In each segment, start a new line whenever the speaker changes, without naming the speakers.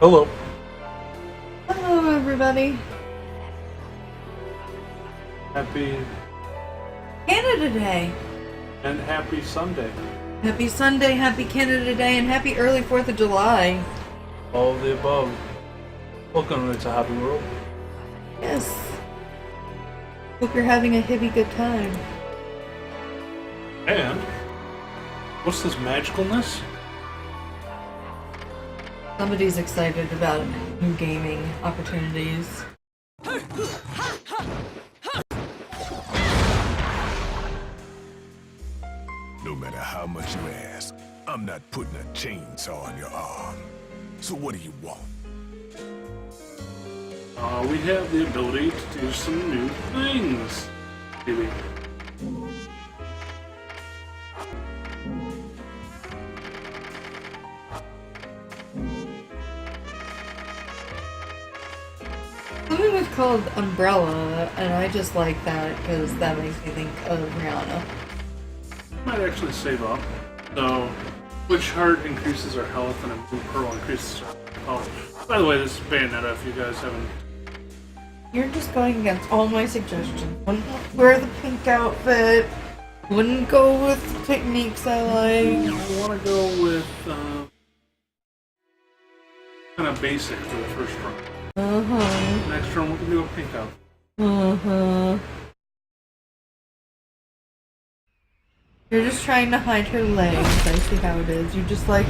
Hello.
Hello, everybody.
Happy
Canada Day.
and happy Sunday.
Happy Sunday, happy Canada Day, and happy early 4th of July.
All of the above. Welcome to Happy World.
Yes. Hope you're having a hippie good time.
And what's this magicalness?
Somebody's excited about new gaming opportunities.
No matter how much you ask, I'm not putting a chainsaw on your arm. So what do you want?
We have the ability to do some new things. Maybe.
Something was called Umbrella, and I just like that because that makes me think of Rihanna.
Might actually save up. So, Witch Heart increases our health, and a Blue Pearl increases our health. By the way, this is Bayonetta. If you guys haven't.
You're just going against all my suggestions. Wouldn't wear the pink outfit. Wouldn't go with the techniques I like.
I want to go with kind of basic for the first run. Next run, we can do a pink outfit.
You're just trying to hide her legs. I see how it is. You just like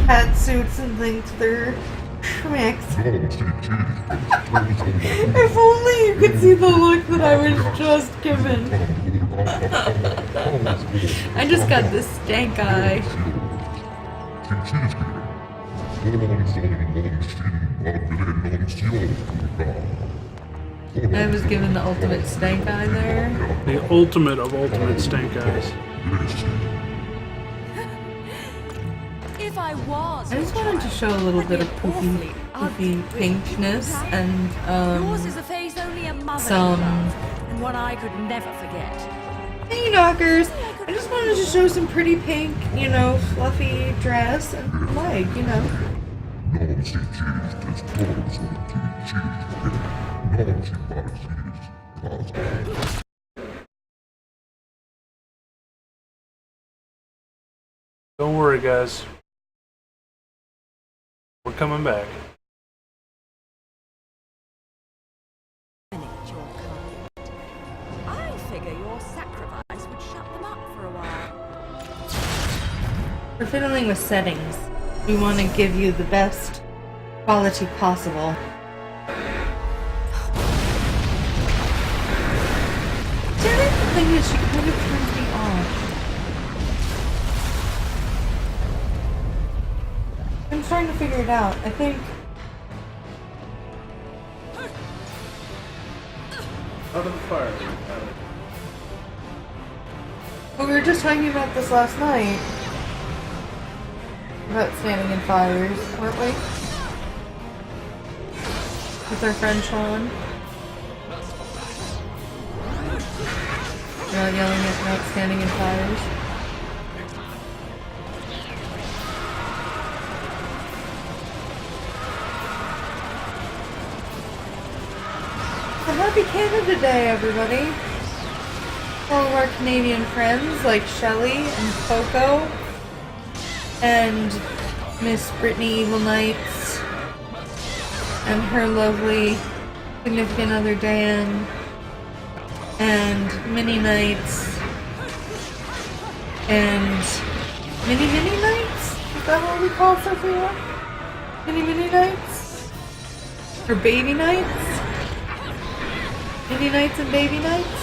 hat suits and things. They're schmicks. If only you could see the look that I was just given. I just got this stank eye. I was given the ultimate stank eye there.
The ultimate of ultimate stank eyes.
If I was,
I just wanted to show a little bit of poofy pinkness and
yours is a face only a mother
some
could love, and one I could never forget.
hey knockers. I just wanted to show some pretty pink, you know, fluffy dress and leg, you know.
Don't worry, guys. We're coming back.
I figure your sacrifice would shut them up for a while.
We're fiddling with settings. We want to give you the best quality possible. The thing is, she kind of turns me off. I'm trying to figure it out. I think
Out of the fire.
well, we were just talking about this last night. About standing in fires, weren't we? With our friend Sean. We're all yelling at about standing in fires. Happy Canada Day, everybody! All of our Canadian friends like Shelly and Coco and Miss Brittany Evil Knights and her lovely significant other Dan and Mini Knights and Mini Knights? Is that what we call Sophia? Mini Knights? Or Baby Knights? Mini Knights and Baby Knights?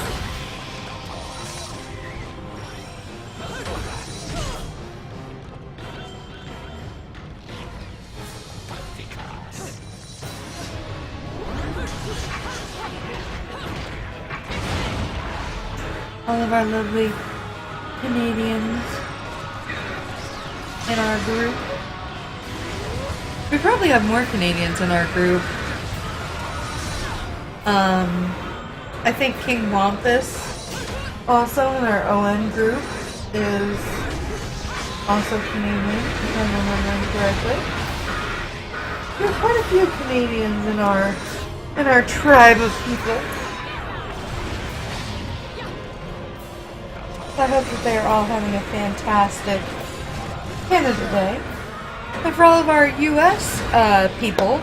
All of our lovely Canadians in our group. We probably have more Canadians in our group. I think King Wampus, also in our ON group, is also Canadian, if I'm remembering correctly. We have quite a few Canadians in our tribe of people. I hope that they are all having a fantastic Canada Day. And for all of our US people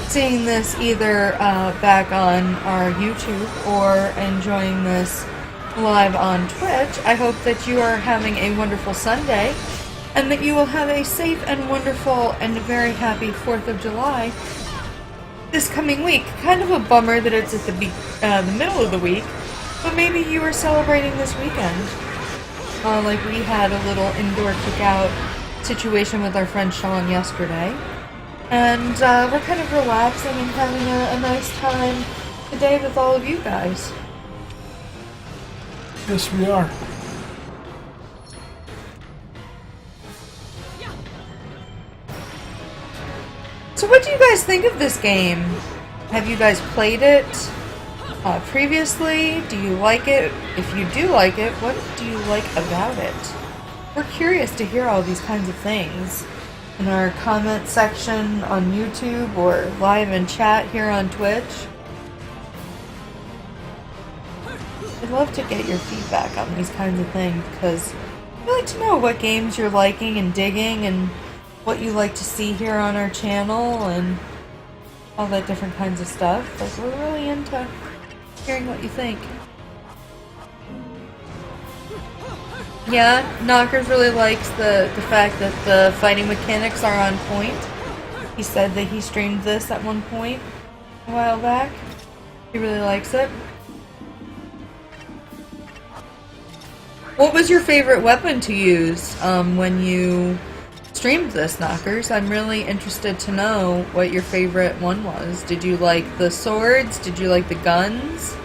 seeing this either back on our YouTube or enjoying this live on Twitch, I hope that you are having a wonderful Sunday and that you will have a safe and wonderful and very happy 4th of July this coming week. Kind of a bummer that it's at the middle of the week, but maybe you are celebrating this weekend. Like we had a little indoor cookout situation with our friend Sean yesterday. And we're kind of relaxing and having a nice time today with all of you guys.
Yes, we are.
So what do you guys think of this game? Have you guys played it previously? Do you like it? If you do like it, what do you like about it? We're curious to hear all these kinds of things in our comment section on YouTube or live in chat here on Twitch. I'd love to get your feedback on these kinds of things because I'd like to know what games you're liking and digging and what you like to see here on our channel and all that different kinds of stuff. Like, we're really into hearing what you think. Yeah, Knockers really likes the fact that the fighting mechanics are on point. He said that he streamed this at one point a while back. He really likes it. What was your favorite weapon to use when you streamed this, Knockers? I'm really interested to know what your favorite one was. Did you like the swords? Did you like the guns?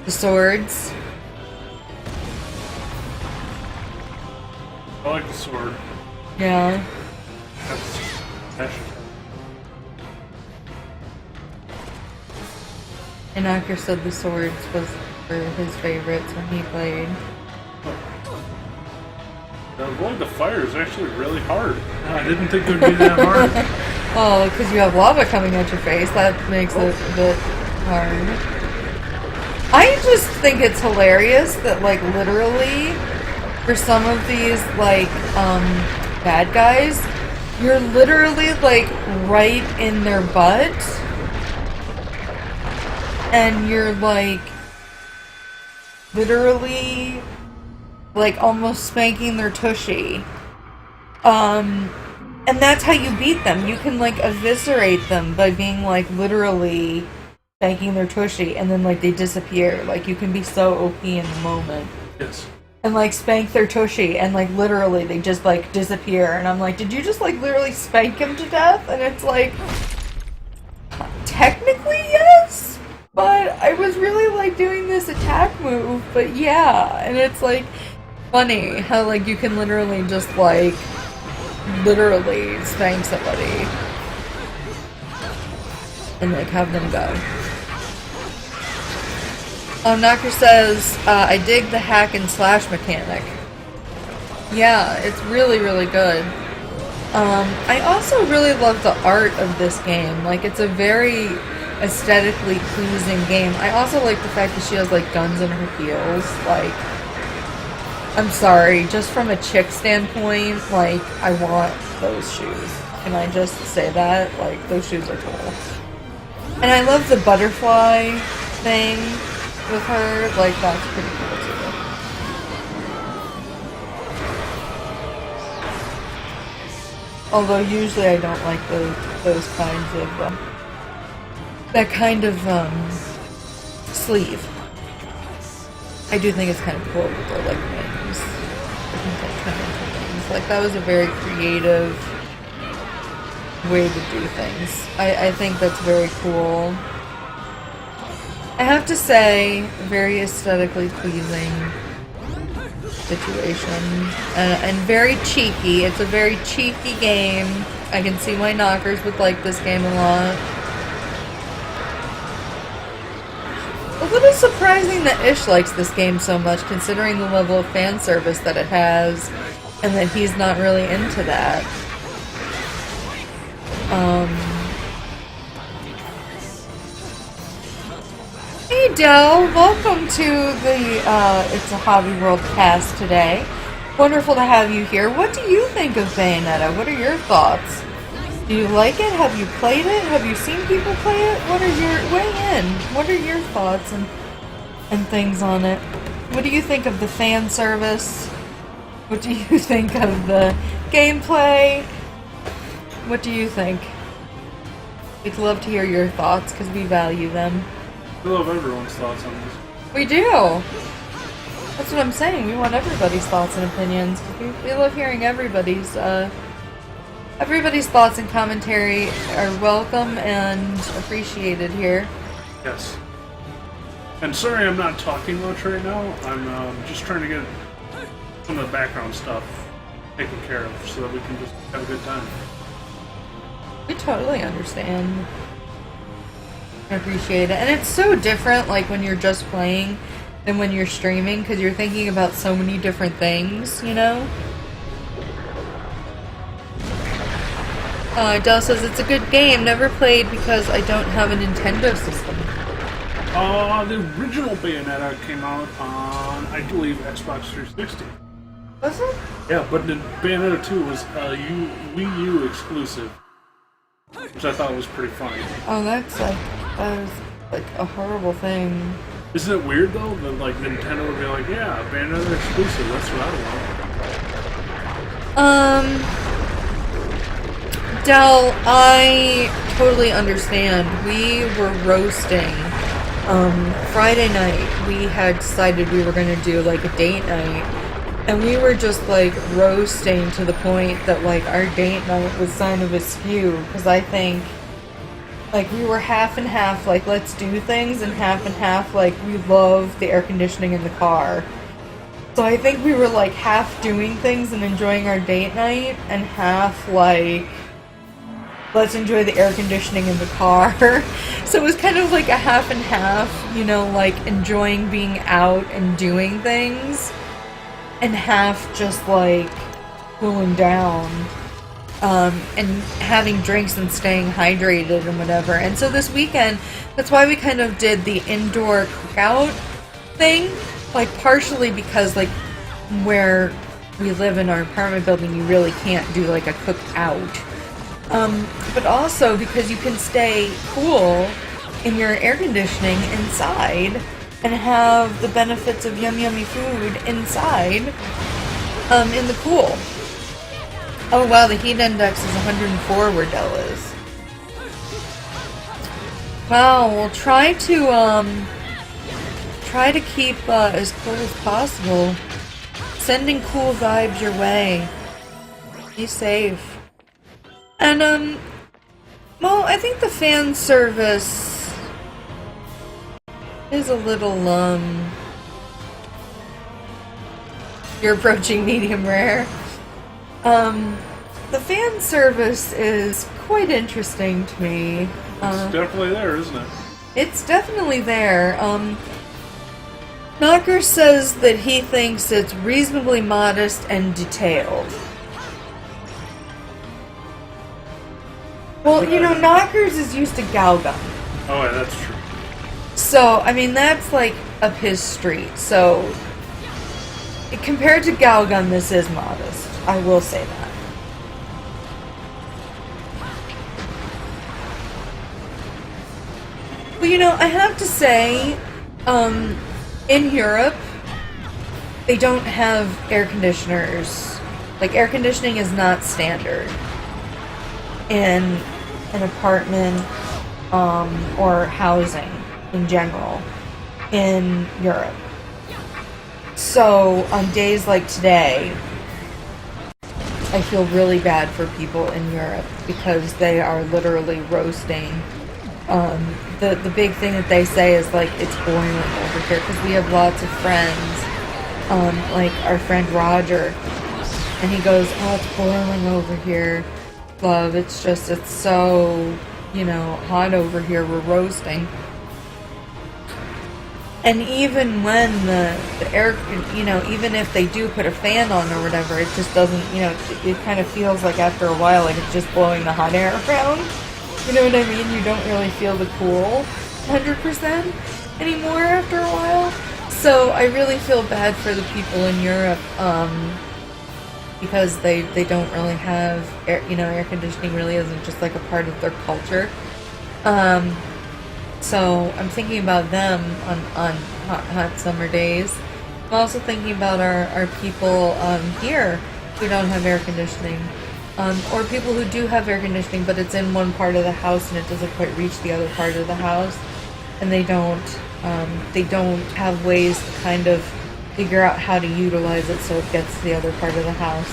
The swords.
I like the sword.
Yeah.
That's passion.
And Knocker said the swords were his favorites when he played.
Avoid the fire is actually really hard. I didn't think it would be that hard.
Oh, because you have lava coming at your face. That makes it a bit hard. I just think it's hilarious that, like, literally, for some of these, like, bad guys, you're literally, like, right in their butt, and you're, like, literally, like, almost spanking their tushy. And that's how you beat them. You can, like, eviscerate them by being, like, literally spanking their tushy, and then, like, they disappear. Like, you can be so OP in the moment.
Yes.
And, like, spank their tushy, and, like, literally they just, like, disappear. And I'm like, did you just, like, literally spank him to death? And it's like, technically, yes, but I was really, like, doing this attack move, but yeah. And it's, like, funny how, like, you can literally just, like, literally spank somebody and, like, have them go. Knocker says, I dig the hack and slash mechanic. Yeah, it's really, really good. I also really love the art of this game. Like, it's a very aesthetically pleasing game. I also like the fact that she has, like, guns in her heels. Like, I'm sorry, just from a chick standpoint, like, I want those shoes. Can I just say that? Like, those shoes are cool. And I love the butterfly thing with her. Like, that's pretty cool too. Although usually I don't like those kinds of that kind of sleeve. I do think it's kind of cool with the, like, wings. I think that kind of things. Like, that was a very creative way to do things. I think that's very cool. I have to say, very aesthetically pleasing situation. And very cheeky. It's a very cheeky game. I can see why knockers would like this game a lot. A little surprising that Ish likes this game so much, considering the level of fan service that it has, and that he's not really into that. Hey Del, welcome to the It's a Hobby World cast today. Wonderful to have you here. What do you think of Bayonetta? What are your thoughts? Do you like it? Have you played it? Have you seen people play it? What are your weigh in? What are your thoughts and things on it? What do you think of the fan service? What do you think of the gameplay? What do you think? We'd love to hear your thoughts because we value them.
We love everyone's thoughts on this.
We do. That's what I'm saying. We want everybody's thoughts and opinions. We love hearing everybody's thoughts and commentary are welcome and appreciated here.
Yes. And sorry I'm not talking much right now. I'm just trying to get some of the background stuff taken care of so that we can just have a good time.
We totally understand. I appreciate it. And it's so different, like, when you're just playing than when you're streaming, because you're thinking about so many different things, you know? Del says, it's a good game, never played because I don't have a Nintendo system.
The original Bayonetta came out on, I believe, Xbox 360.
Was it?
Yeah, but Bayonetta 2 was a Wii U exclusive, which I thought was pretty funny.
Oh, that is like a horrible thing.
Isn't it weird though that like Nintendo would be like, yeah, Bayonetta exclusive, that's what I want.
Del, I totally understand. We were roasting. Friday night, we had decided we were going to do like a date night. And we were just like roasting to the point that like our date night was kind of askew. Because I think like we were half and half, like let's do things, and half like we love the air conditioning in the car. So I think we were like half doing things and enjoying our date night, and half like let's enjoy the air conditioning in the car. So it was kind of like a half and half, you know, like enjoying being out and doing things, and half just like cooling down, and having drinks and staying hydrated and whatever. And so this weekend, that's why we kind of did the indoor cookout thing, like partially because like where we live in our apartment building, you really can't do like a cookout. But also because you can stay cool in your air conditioning inside and have the benefits of yummy food inside, in the pool. Oh wow, the heat index is 104 where Del is. Wow, we'll try to keep as cool as possible. Sending cool vibes your way. Be safe. And, well, I think the fan service is a little, you're approaching medium rare. The fan service is quite interesting to me.
It's definitely there, isn't it?
It's definitely there. Knocker says that he thinks it's reasonably modest and detailed. Well, you know, Knockers is used to Galgun.
Oh, yeah, that's true.
So, I mean, that's like up his street. So, compared to Galgun, this is modest. I will say that. Well, you know, I have to say, in Europe, they don't have air conditioners. Like, air conditioning is not standard in an apartment or housing in general in Europe. So on days like today, I feel really bad for people in Europe because they are literally roasting The big thing that they say is like it's boring over here because we have lots of friends, like our friend Roger, and he goes, "Oh, it's boiling over here, love. It's so, hot over here. We're roasting." And even when the air, even if they do put a fan on or whatever, it just doesn't, it kind of feels like after a while, like it's just blowing the hot air around. You know what I mean? You don't really feel the cool 100% anymore after a while. So I really feel bad for the people in Europe, because they don't really have air conditioning really isn't just like a part of their culture. So I'm thinking about them on hot summer days. I'm also thinking about our people here who don't have air conditioning, or people who do have air conditioning but it's in one part of the house and it doesn't quite reach the other part of the house, and they don't have ways to kind of figure out how to utilize it so it gets to the other part of the house.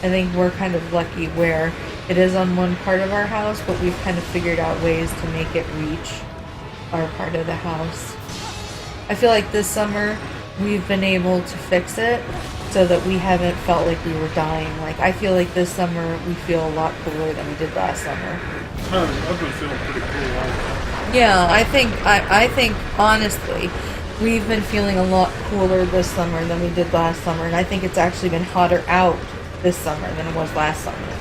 I think we're kind of lucky where it is on one part of our house, but we've kind of figured out ways to make it reach our part of the house. I feel like this summer we've been able to fix it so that we haven't felt like we were dying. Like, I feel like this summer we feel a lot cooler than we did last summer.
I've been feeling pretty cool.
Yeah, I think honestly, we've been feeling a lot cooler this summer than we did last summer, and I think it's actually been hotter out this summer than it was last summer.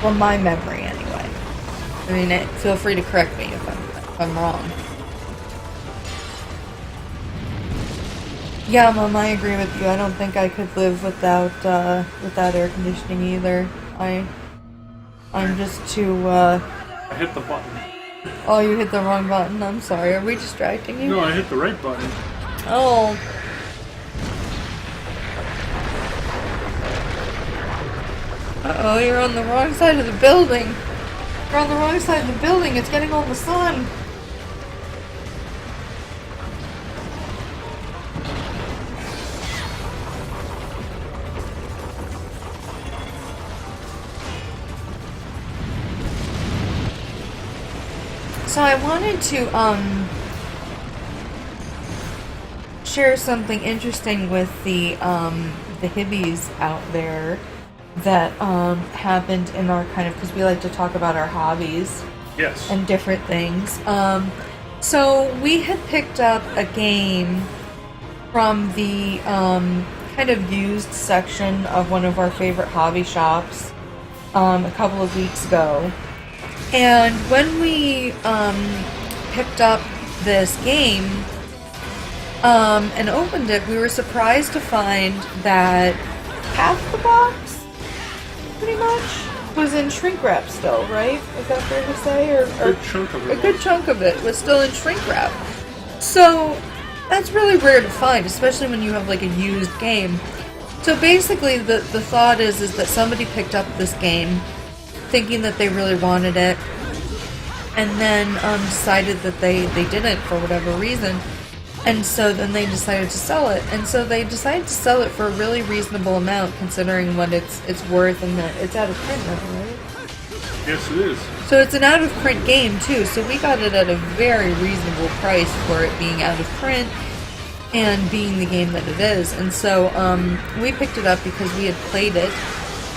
Well, my memory anyway. I mean, feel free to correct me if I'm wrong. Yeah, Mom, I agree with you. I don't think I could live without air conditioning either. I'm just too.
I hit the button.
Oh, you hit the wrong button. I'm sorry. Are we distracting you?
No, I hit the right button.
Oh. Uh-oh, you're on the wrong side of the building. You're on the wrong side of the building. It's getting all the sun. So I wanted to share something interesting with the hibbies out there that happened in our kind of, because we like to talk about our hobbies.
Yes.
And different things. So we had picked up a game from the kind of used section of one of our favorite hobby shops a couple of weeks ago. And when we picked up this game and opened it, we were surprised to find that half the box, pretty much, was in shrink wrap still, right? Is that fair to say? Or
a good chunk of it.
A good chunk of it was still in shrink wrap. So that's really rare to find, especially when you have like a used game. So basically the thought is that somebody picked up this game thinking that they really wanted it, and then decided that they didn't for whatever reason, and so then they decided to sell it, and so they decided to sell it for a really reasonable amount considering what it's worth, and that it's out of print now, right?
Yes, it is.
So it's an out of print game too, so we got it at a very reasonable price for it being out of print and being the game that it is. And so we picked it up because we had played it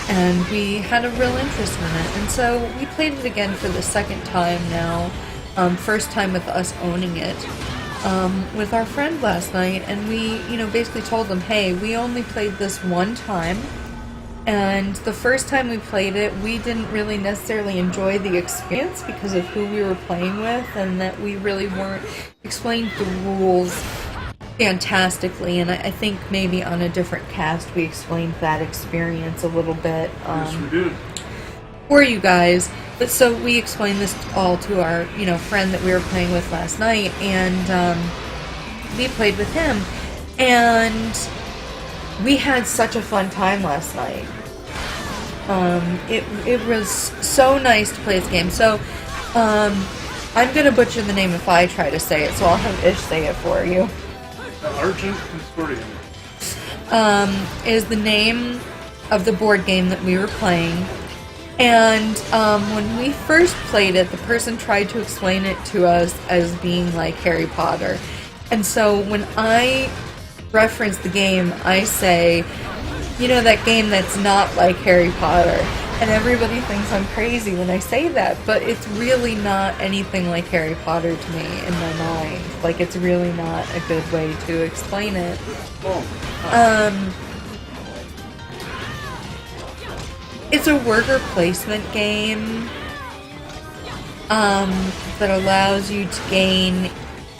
and we had a real interest in it, and so we played it again for the second time now. First time with us owning it with our friend last night, and we basically told them, hey, we only played this one time, and the first time we played it we didn't really necessarily enjoy the experience because of who we were playing with, and that we really weren't explained the rules fantastically, and I think maybe on a different cast we explained that experience a little bit
Yes, we did.
for you guys. But so we explained this all to our friend that we were playing with last night, and we played with him, and we had such a fun time last night. It was so nice to play this game. So I'm gonna butcher the name if I try to say it, so I'll have Ish say it for you.
Argent Consortium
Is the name of the board game that we were playing. And when we first played it, the person tried to explain it to us as being like Harry Potter. And so when I reference the game, I say, you know, that game that's not like Harry Potter. And everybody thinks I'm crazy when I say that, but it's really not anything like Harry Potter to me in my mind. Like, it's really not a good way to explain it. It's a worker placement game that allows you to gain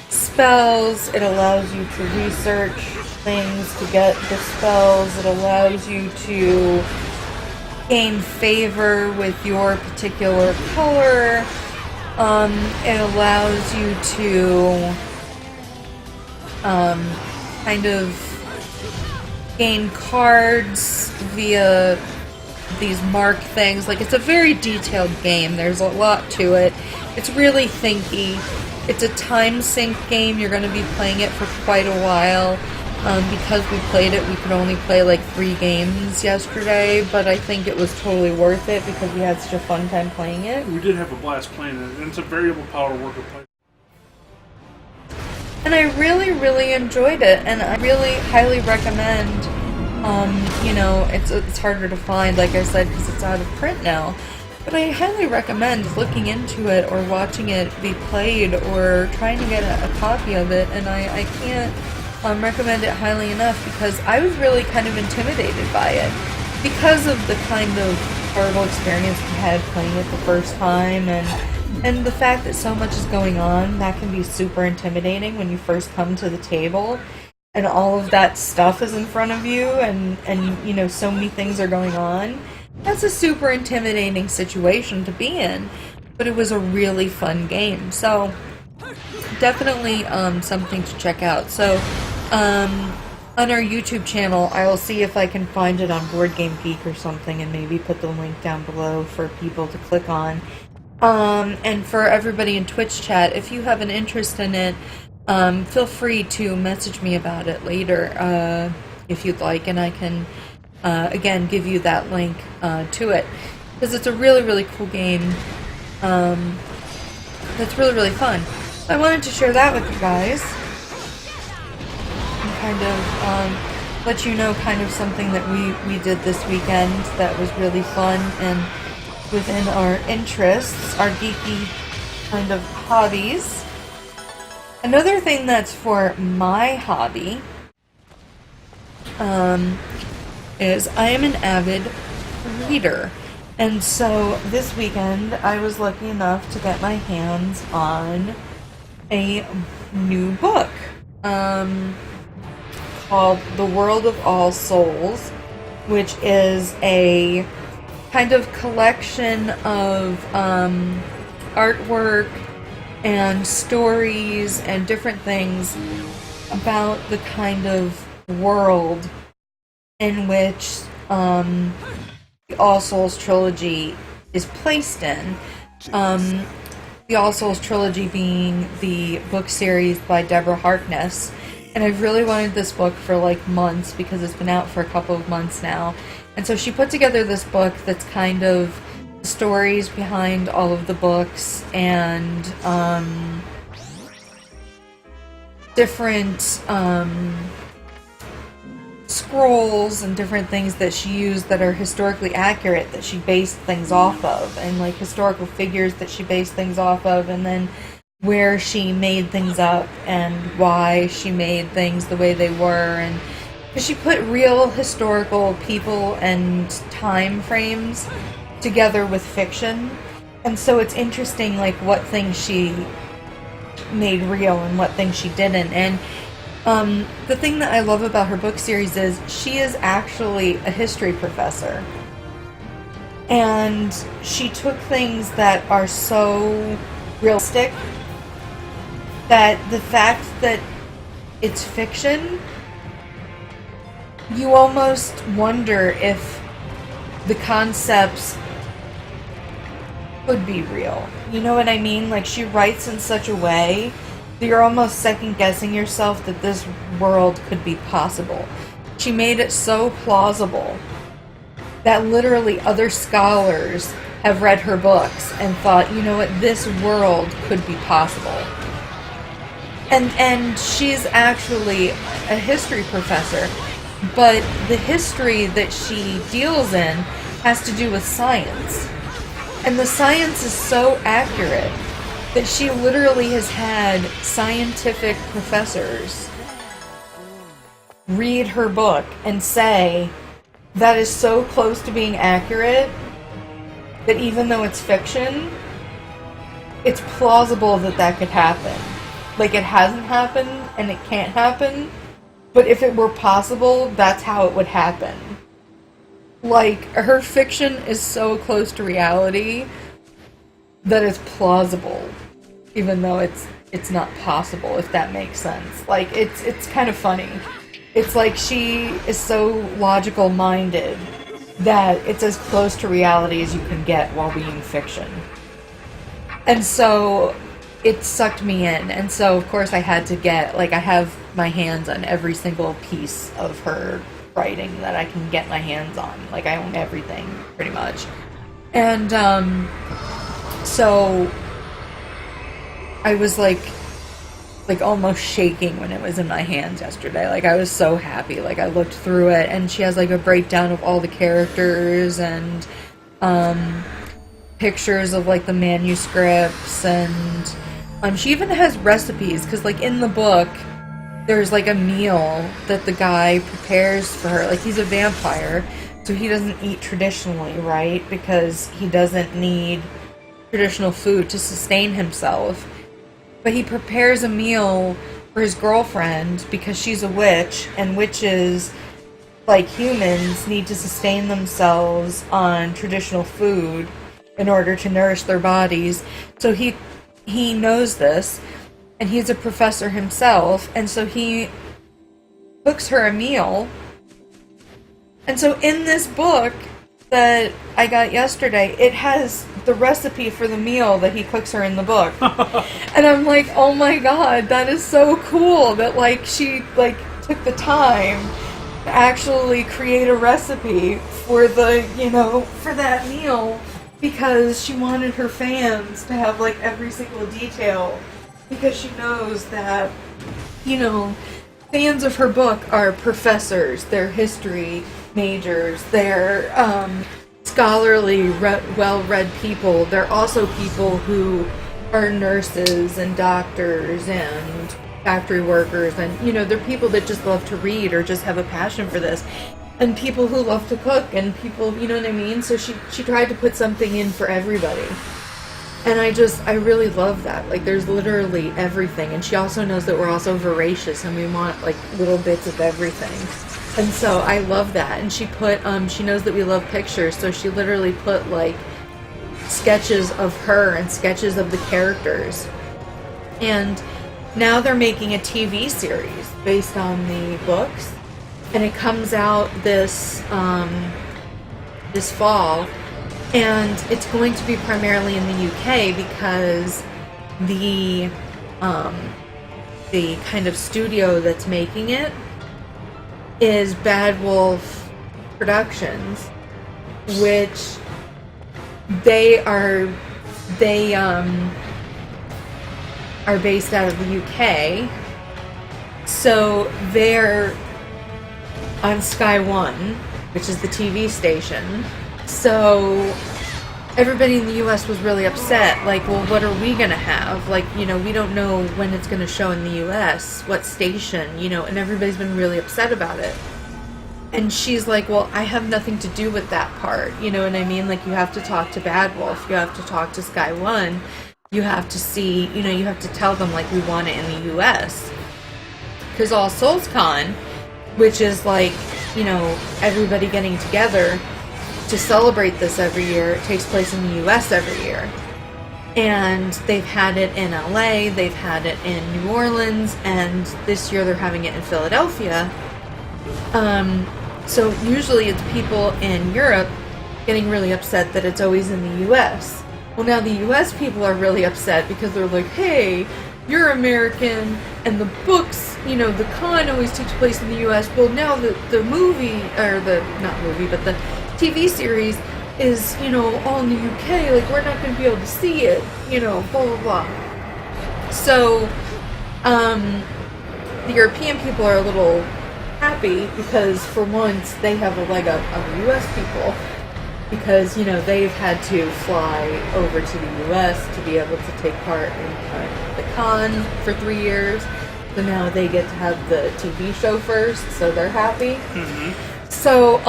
spells. It allows you to research things to get the spells. It allows you to gain favor with your particular color. It allows you to kind of gain cards via these mark things. Like, it's a very detailed game. There's a lot to it. It's really thinky. It's a time sync game. You're going to be playing it for quite a while. Because we played it, we could only play like 3 games yesterday, but I think it was totally worth it because we had such a fun time playing it.
We did have a blast playing it, and it's a variable power worker play.
And I really, really enjoyed it, and I really highly recommend. You know, it's harder to find, like I said, because it's out of print now. But I highly recommend looking into it or watching it be played or trying to get a copy of it, and I can't recommend it highly enough because I was really kind of intimidated by it because of the kind of horrible experience we had playing it the first time, and the fact that so much is going on. That can be super intimidating when you first come to the table and all of that stuff is in front of you, and you know, so many things are going on. That's a super intimidating situation to be in, but it was a really fun game. So definitely something to check out. So on our YouTube channel, I will see if I can find it on Board Game Geek or something and maybe put the link down below for people to click on. And for everybody in Twitch chat, if you have an interest in it, feel free to message me about it later if you'd like, and I can again give you that link to it, because it's a really, really cool game that's really, really fun. I wanted to share that with you guys and kind of let you know kind of something that we did this weekend that was really fun and within our interests, our geeky kind of hobbies. Another thing that's for my hobby is I am an avid reader. And so this weekend I was lucky enough to get my hands on a new book called The World of All Souls, which is a kind of collection of artwork and stories and different things about the kind of world in which the All Souls trilogy is placed in. The All Souls trilogy being the book series by Deborah Harkness. And I've really wanted this book for like months because it's been out for a couple of months now. And so she put together this book that's kind of stories behind all of the books and different scrolls and different things that she used that are historically accurate, that she based things off of, and like historical figures that she based things off of, and then where she made things up and why she made things the way they were. And because she put real historical people and time frames together with fiction, and so it's interesting like what things she made real and what things she didn't. And the thing that I love about her book series is she is actually a history professor, and she took things that are so realistic that the fact that it's fiction, you almost wonder if the concepts could be real. You know what I mean? Like, she writes in such a way that you're almost second guessing yourself that this world could be possible. She made it so plausible that literally other scholars have read her books and thought, you know what, this world could be possible. And she's actually a history professor, but the history that she deals in has to do with science. And the science is so accurate that she literally has had scientific professors read her book and say that is so close to being accurate that even though it's fiction, it's plausible that that could happen. Like, it hasn't happened and it can't happen, but if it were possible, that's how it would happen. Like, her fiction is so close to reality that it's plausible, even though it's not possible, if that makes sense. Like, it's kind of funny. It's like she is so logical minded that it's as close to reality as you can get while being fiction. And so it sucked me in. And so, of course, I had to get, like, I have my hands on every single piece of her writing that I can get my hands on. Like, I own everything, pretty much. And, so I was, like almost shaking when it was in my hands yesterday. Like, I was so happy. Like, I looked through it, and she has, like, a breakdown of all the characters, and, pictures of, like, the manuscripts, and, she even has recipes, because, like, in the book, there's, like, a meal that the guy prepares for her. Like, he's a vampire, so he doesn't eat traditionally, right? Because he doesn't need traditional food to sustain himself. But he prepares a meal for his girlfriend because she's a witch, and witches, like humans, need to sustain themselves on traditional food in order to nourish their bodies. So he knows this, and he's a professor himself, and so he cooks her a meal. And so in this book that I got yesterday, it has the recipe for the meal that he cooks her in the book. And I'm like, oh my god, that is so cool that, like, she, like, took the time to actually create a recipe for the, you know, for that meal, because she wanted her fans to have, like, every single detail, because she knows that, you know, fans of her book are professors, they're history majors, they're scholarly, well-read people. They're also people who are nurses and doctors and factory workers, and, you know, they're people that just love to read or just have a passion for this, and people who love to cook, and people, you know what I mean? So she tried to put something in for everybody. And I really love that. Like, there's literally everything. And she also knows that we're also voracious and we want, like, little bits of everything. And so I love that. And she put, she knows that we love pictures, so she literally put, like, sketches of her and sketches of the characters. And now they're making a TV series based on the books. And it comes out this fall. And it's going to be primarily in the UK because the kind of studio that's making it is Bad Wolf Productions, which they are based out of the UK. So they're on Sky One, which is the TV station. So everybody in the US was really upset, like, well, what are we gonna have? Like, you know, we don't know when it's gonna show in the US, what station, you know, and everybody's been really upset about it. And she's like, well, I have nothing to do with that part, you know what I mean? Like, you have to talk to Bad Wolf, you have to talk to Sky One, you have to see, you know, you have to tell them, like, we want it in the US. Because All Souls Con, which is, like, you know, everybody getting together to celebrate this every year, it takes place in the US every year. And they've had it in LA, they've had it in New Orleans, and this year they're having it in Philadelphia. So usually it's people in Europe getting really upset that it's always in the US. Well, now the US people are really upset because they're like, hey, you're American, and the books, you know, the con always takes place in the US. Well, now the movie, or the, not movie, but the TV series is, all in the UK, like, we're not going to be able to see it, blah, blah, blah. So, the European people are a little happy because, for once, they have a leg up on the US people because, they've had to fly over to the US to be able to take part in the con for 3 years. So now they get to have the TV show first, so they're happy. Mm-hmm. So,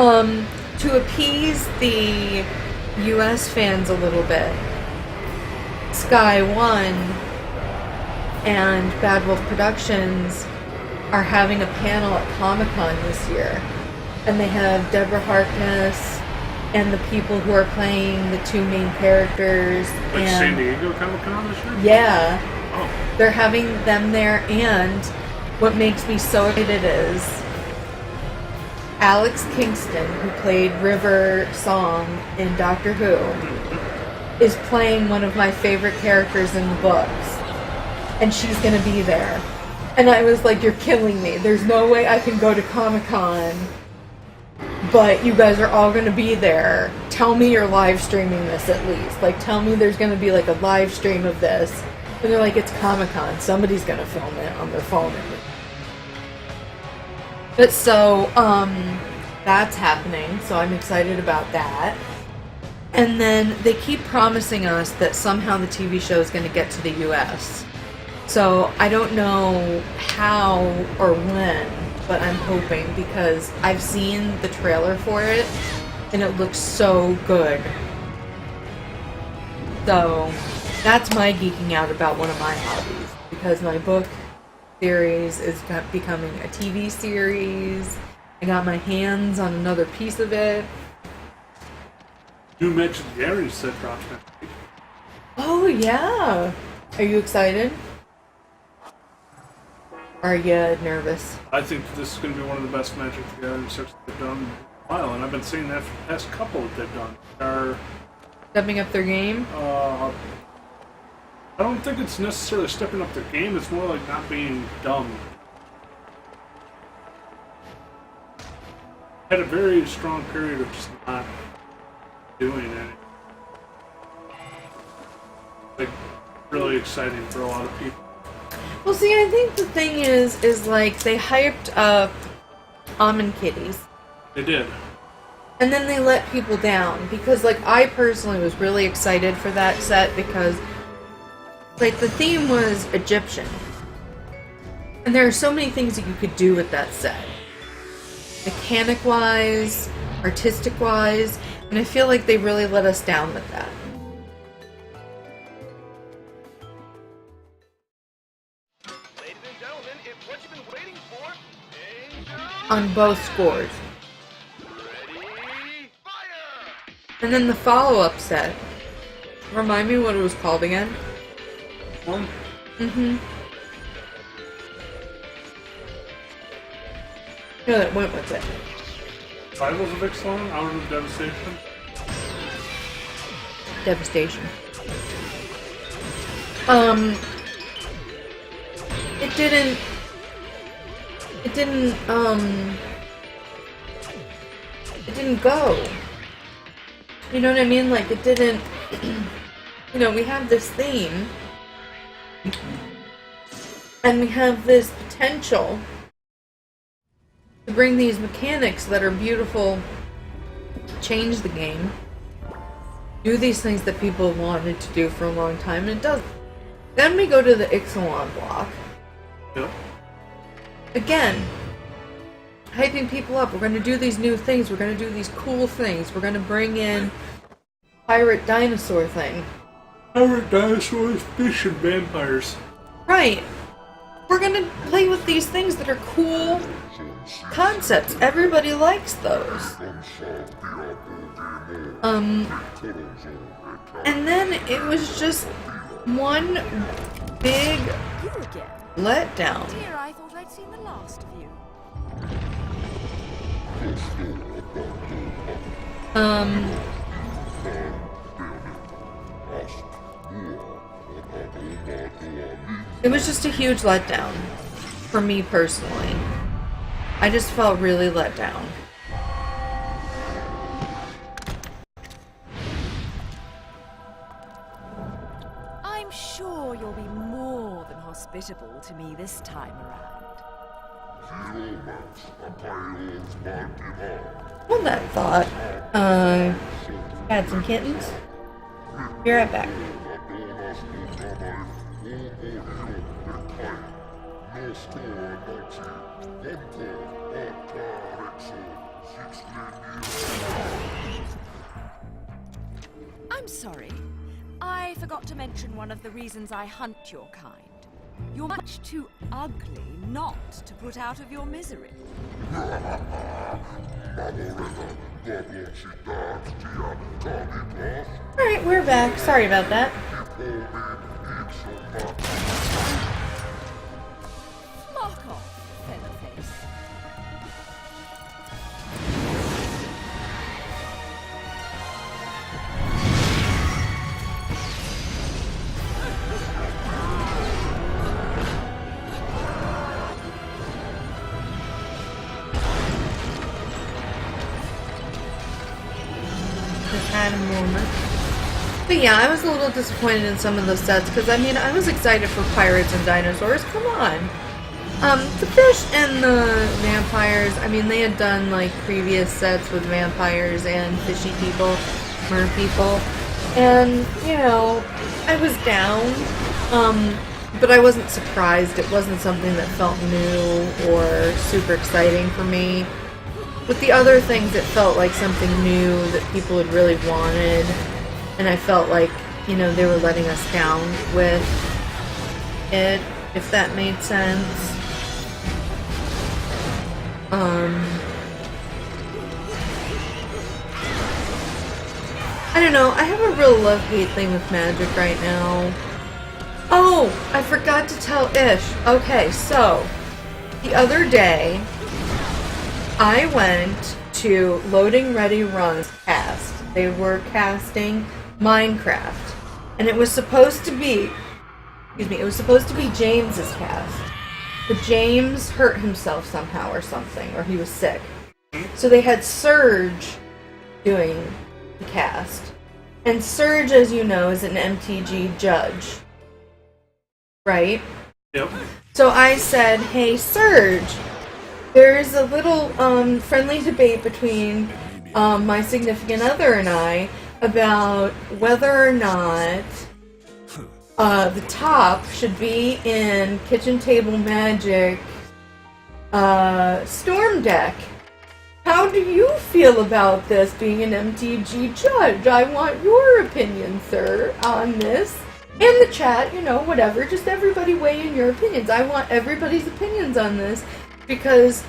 to appease the US fans a little bit, Sky One and Bad Wolf Productions are having a panel at Comic-Con this year. And they have Deborah Harkness and the people who are playing the 2 main characters.
Like San Diego Comic-Con this year?
Yeah.
Oh.
They're having them there, and what makes me so excited is Alex Kingston, who played River Song in Doctor Who, is playing one of my favorite characters in the books. And she's going to be there. And I was like, you're killing me. There's no way I can go to Comic-Con, but you guys are all going to be there. Tell me you're live streaming this at least. Like, tell me there's going to be like a live stream of this. And they're like, it's Comic-Con. Somebody's going to film it on their phone. But so, that's happening. So I'm excited about that. And then they keep promising us that somehow the TV show is going to get to the US. So I don't know how or when, but I'm hoping because I've seen the trailer for it and it looks so good. So that's my geeking out about one of my hobbies, because my book series is becoming a TV series. I got my hands on another piece of it.
You mentioned Gary said drops next week.
Oh yeah. Are you excited? Are you nervous?
I think this is going to be one of the best Magic the Gathering sets they've done in a while, and I've been seeing that for the past couple that they've done. Are
stepping up their game?
I don't think it's necessarily stepping up their game, it's more like not being dumb. Had a very strong period of just not doing it. Like, really exciting for a lot of people.
Well, see, I think the thing is like, they hyped up Almond Kitties.
They did.
And then they let people down, because, like, I personally was really excited for that set because, like, the theme was Egyptian. And there are so many things that you could do with that set. Mechanic-wise, artistic-wise, and I feel like they really let us down with that. On both scores. And then the follow-up set. Remind me what it was called again?
One?
Mm-hmm. Yeah, that went with it.
Rivals of Ixalan? Hours of Devastation?
Devastation. It didn't go. You know what I mean? Like, it didn't, we have this theme, and we have this potential to bring these mechanics that are beautiful, change the game, do these things that people wanted to do for a long time, and it doesn't. Then we go to the Ixalan block.
Yep.
Again, hyping people up. We're going to do these new things. We're going to do these cool things. We're going to bring in pirate dinosaur thing.
Pirate dinosaurs, fish, and vampires.
Right. We're going to play with these things that are cool concepts. Everybody likes those. And then it was just one big
You again?
letdown.
Dear, I thought I'd seen the last of you.
It was just a huge letdown for me personally. I just felt really let down.
hospitable to me this time around.
Hold that thought. Cats and kittens. Be right back.
I'm sorry. I forgot to mention one of the reasons I hunt your kind. You're much too ugly not to put out of your misery.
Alright, we're back. Sorry about that.
Mark off, Featherface.
Just had a moment. But yeah, I was a little disappointed in some of the sets because I mean I was excited for pirates and dinosaurs. Come on. The fish and the vampires, I mean they had done like previous sets with vampires and fishy people, mer people. And, you know, I was down. But I wasn't surprised. It wasn't something that felt new or super exciting for me. With the other things, it felt like something new that people had really wanted. And I felt like, you know, they were letting us down with it, if that made sense. I don't know, I have a real love-hate thing with magic right now. Oh, I forgot to tell Ish. Okay, so, the other day, I went to Loading Ready Run's cast. They were casting Minecraft. And it was supposed to be, James's cast. But James hurt himself somehow or something, or he was sick. So they had Surge doing the cast. And Surge, as you know, is an MTG judge. Right?
Yep.
So I said, hey Surge, there's a little friendly debate between my significant other and I about whether or not the top should be in Kitchen Table Magic Storm Deck. How do you feel about this being an MTG judge? I want your opinion, sir, on this. In the chat, you know, whatever. Just everybody weigh in your opinions. I want everybody's opinions on this because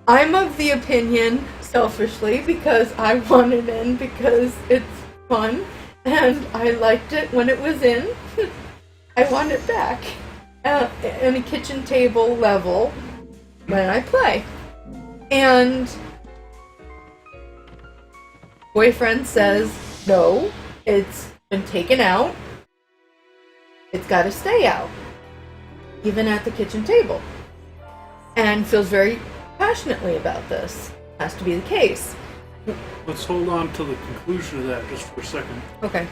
I'm of the opinion, selfishly, because I want it in because it's fun and I liked it when it was in. I want it back in a kitchen table level when I play. And boyfriend says, no, it's been taken out. It's got to stay out, even at the kitchen table. And feels very passionately about this. Has to be the case.
Let's hold on to the conclusion of that just for a second.
Okay.